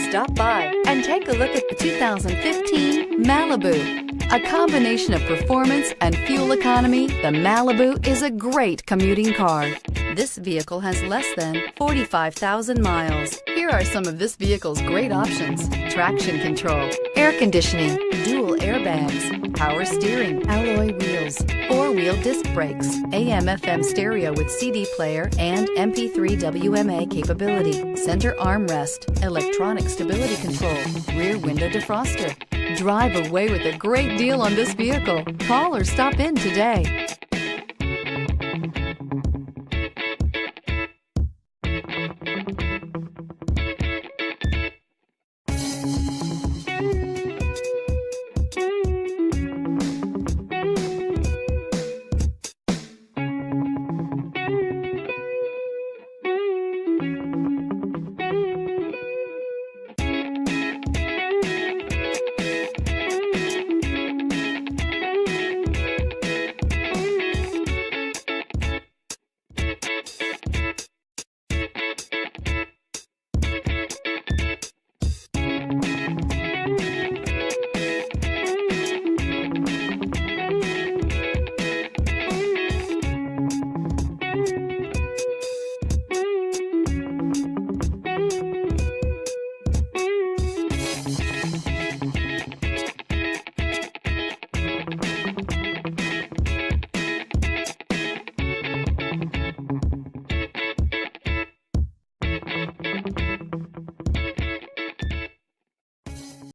Stop by and take a look at the 2015 Malibu. A combination of performance and fuel economy, the Malibu is a great commuting car. This vehicle has less than 45,000 miles. Here are some of this vehicle's great options: traction control, air conditioning, dual airbags, power steering, alloy wheels, four-wheel disc brakes, AM/FM stereo with CD player and MP3 WMA capability, center armrest, electronic stability control, rear window defroster. Drive away with a great deal on this vehicle. Call or stop in today.